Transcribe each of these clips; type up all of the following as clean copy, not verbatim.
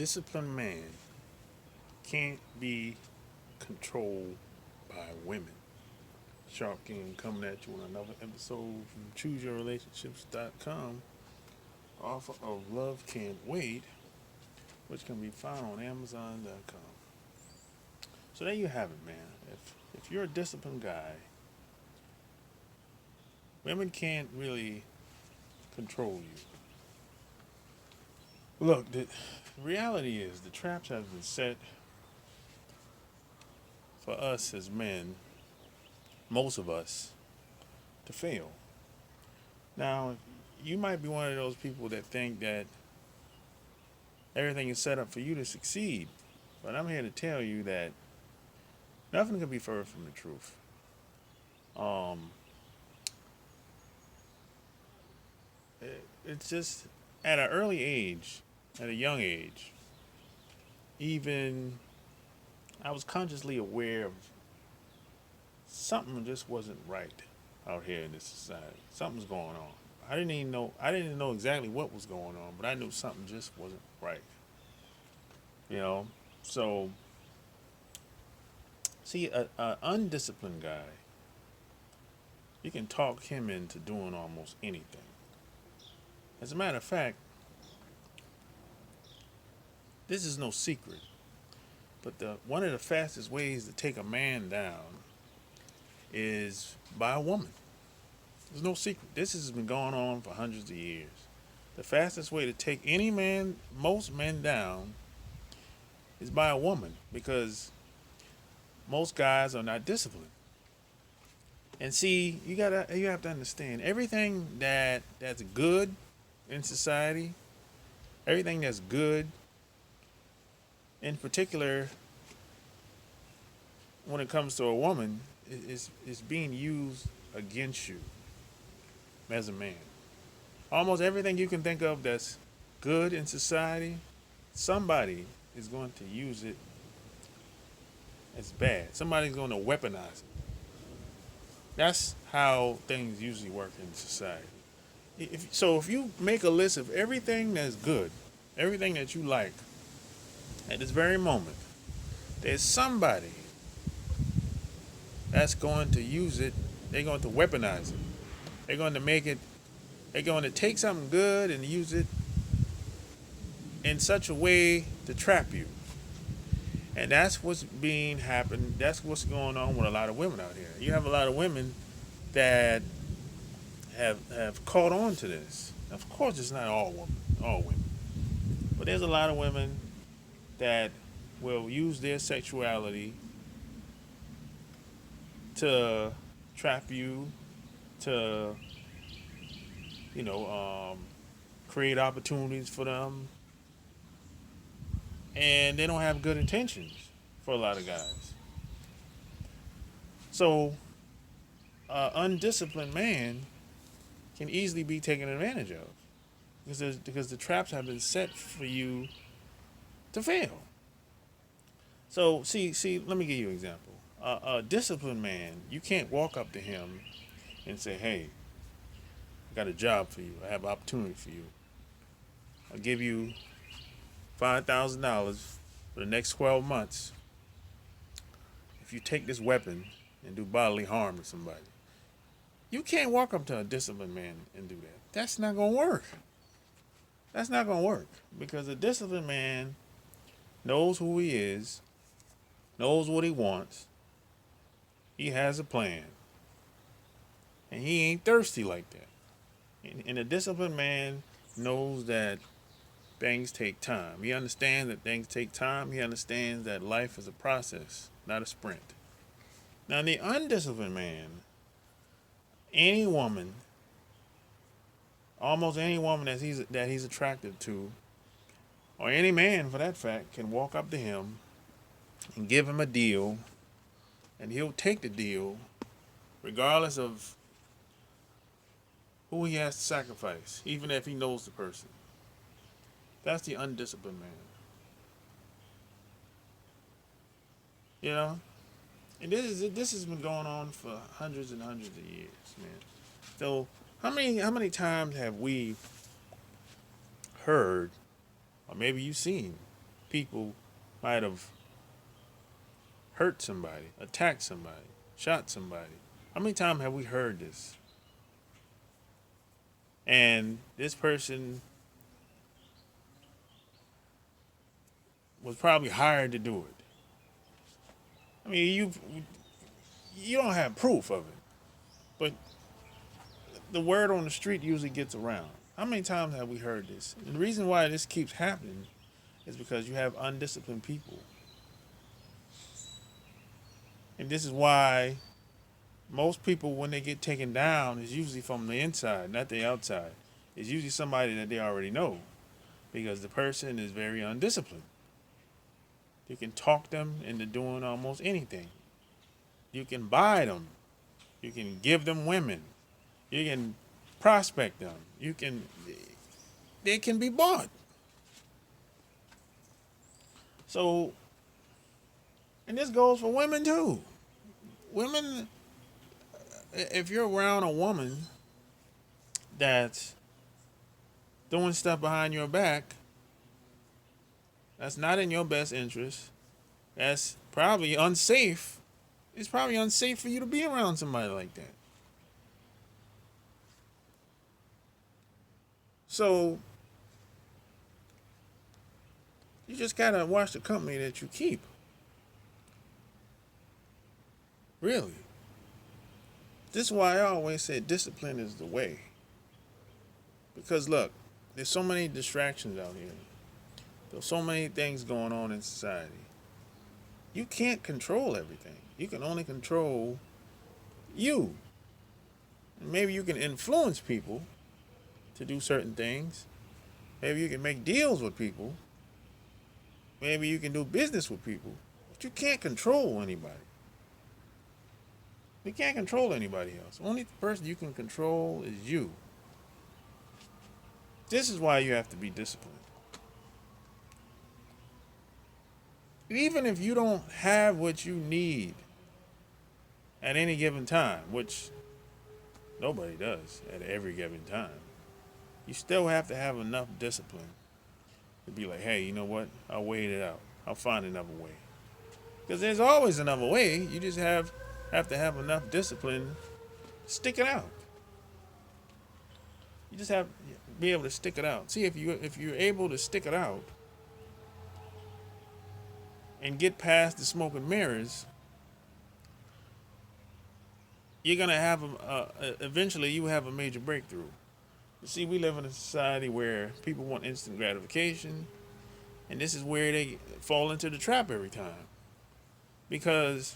disciplined man can't be controlled by women. Shark King coming at you on another episode from ChooseYourRelationships.com, author of Love Can't Wait, which can be found on Amazon.com. So there you have it, man. If you're a disciplined guy, women can't really control you. Look, the reality is the traps have been set for us as men, most of us, to fail. Now, you might be one of those people that think that everything is set up for you to succeed, but I'm here to tell you that nothing could be further from the truth. Um, it's just at an early age, at a young age, even I was consciously aware of something just wasn't right out here in this society. Something's going on. I didn't even know exactly what was going on, but I knew something just wasn't right. You know? So see a undisciplined guy, you can talk him into doing almost anything. As a matter of fact, this is no secret, but the one of the fastest ways to take a man down is by a woman. There's no secret. This has been going on for hundreds of years. The fastest way to take any man, most men down, is by a woman because most guys are not disciplined. And see, you have to understand everything that's good in society, everything that's good, in particular, when it comes to a woman, is being used against you as a man. Almost everything you can think of that's good in society, somebody is going to use it as bad. Somebody's going to weaponize it. That's how things usually work in society. If you make a list of everything that's good, everything that you like at this very moment, there's somebody that's going to use it. They're going to weaponize it. They're going to make it. They're going to take something good and use it in such a way to trap you. And that's what's being happened. That's what's going on with a lot of women out here. You have a lot of women that have caught on to this. Of course, it's not all women, but there's a lot of women that will use their sexuality to trap you, to you know, create opportunities for them, and they don't have good intentions for a lot of guys. So, an undisciplined man can easily be taken advantage of because the traps have been set for you to fail. So, let me give you an example. A disciplined man, you can't walk up to him and say, "Hey, I got a job for you. I have an opportunity for you. I'll give you $5,000 for the next 12 months if you take this weapon and do bodily harm to somebody." You can't walk up to a disciplined man and do that. That's not going to work. That's not going to work because a disciplined man knows who he is, knows what he wants, he has a plan, and he ain't thirsty like that. And a disciplined man knows that things take time. He understands that things take time. He understands that life is a process, not a sprint. Now, the undisciplined man, any woman, almost any woman that he's attracted to, or any man for that fact, can walk up to him and give him a deal, and he'll take the deal regardless of who he has to sacrifice, even if he knows the person. That's the undisciplined man. You know? And this has been going on for hundreds and hundreds of years, man. So how many times have we heard, or maybe you've seen, people might have hurt somebody, attacked somebody, shot somebody. How many times have we heard this? And this person was probably hired to do it. I mean, you don't have proof of it, but the word on the street usually gets around. How many times have we heard this? And the reason why this keeps happening is because you have undisciplined people. And this is why most people, when they get taken down, is usually from the inside, not the outside. It's usually somebody that they already know because the person is very undisciplined. You can talk them into doing almost anything. You can buy them. You can give them women. You can prospect them. They can be bought. So, and this goes for women too. Women, if you're around a woman that's doing stuff behind your back, that's not in your best interest, that's probably unsafe. It's probably unsafe for you to be around somebody like that. So, you just gotta watch the company that you keep. Really. This is why I always say discipline is the way. Because look, there's so many distractions out here. There's so many things going on in society. You can't control everything. You can only control you. And maybe you can influence people to do certain things. Maybe you can make deals with people. Maybe you can do business with people. But you can't control anybody. You can't control anybody else. The only person you can control is you. This is why you have to be disciplined. Even if you don't have what you need at any given time, which nobody does at every given time, you still have to have enough discipline to be like, hey, you know what? I'll wait it out. I'll find another way. Because there's always another way. You just have to have enough discipline to stick it out. You just have to be able to stick it out. See, if you're able to stick it out and get past the smoke and mirrors, you're gonna have eventually you have a major breakthrough. You see, we live in a society where people want instant gratification, and this is where they fall into the trap every time. Because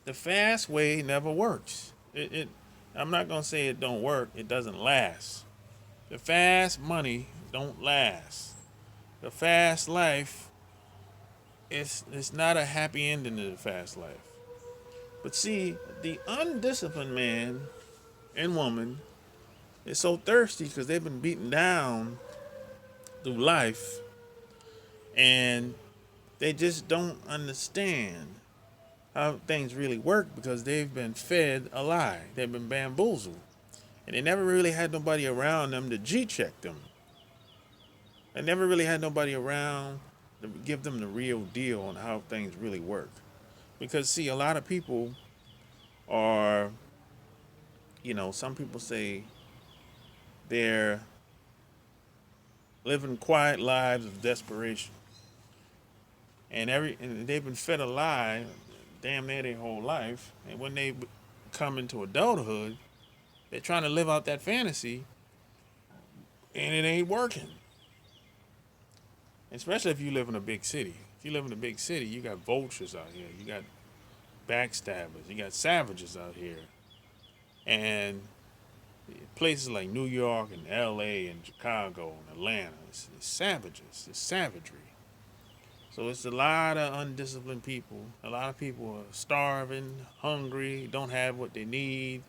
the fast way never works. I'm not gonna say it don't work. It doesn't last. The fast money don't last. The fast life, it's not a happy ending to the fast life. But see, the undisciplined man and woman is so thirsty because they've been beaten down through life, and they just don't understand how things really work because they've been fed a lie. They've been bamboozled. And they never really had nobody around them to G-check them. They never really had nobody around to give them the real deal on how things really work. Because, see, a lot of people are, some people say they're living quiet lives of desperation. And they've been fed a lie damn near their whole life. And when they come into adulthood, they're trying to live out that fantasy, and it ain't working. Especially if you live in a big city. If you live in a big city, you got vultures out here. You got backstabbers. You got savages out here. And places like New York and L.A. and Chicago and Atlanta, it's savages. It's savagery. So it's a lot of undisciplined people. A lot of people are starving, hungry, don't have what they need.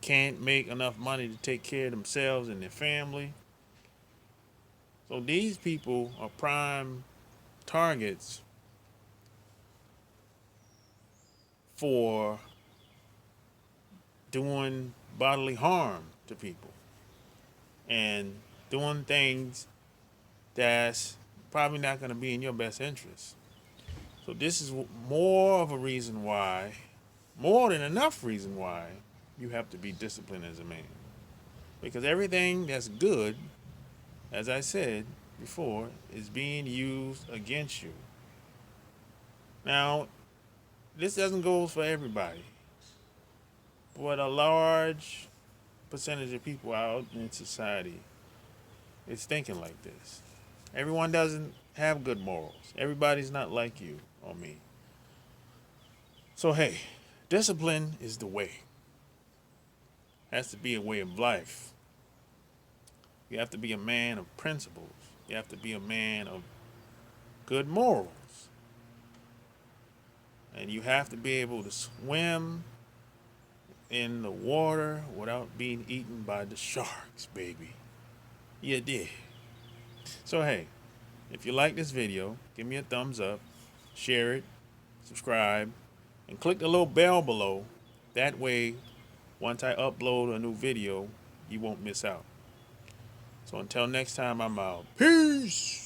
Can't make enough money to take care of themselves and their family. So these people are prime targets for doing bodily harm to people and doing things that's probably not going to be in your best interest. So this is more of a reason why, more than enough reason why, you have to be disciplined as a man. Because everything that's good, as I said before, is being used against you. Now, this doesn't go for everybody, but a large percentage of people out in society is thinking like this. Everyone doesn't have good morals. Everybody's not like you or me. So hey, discipline is the way. It has to be a way of life. You have to be a man of principles. You have to be a man of good morals. And you have to be able to swim in the water without being eaten by the sharks, baby. You did. So hey, if you like this video, give me a thumbs up, share it, subscribe, and click the little bell below. That way, once I upload a new video, you won't miss out. So until next time, I'm out. Peace!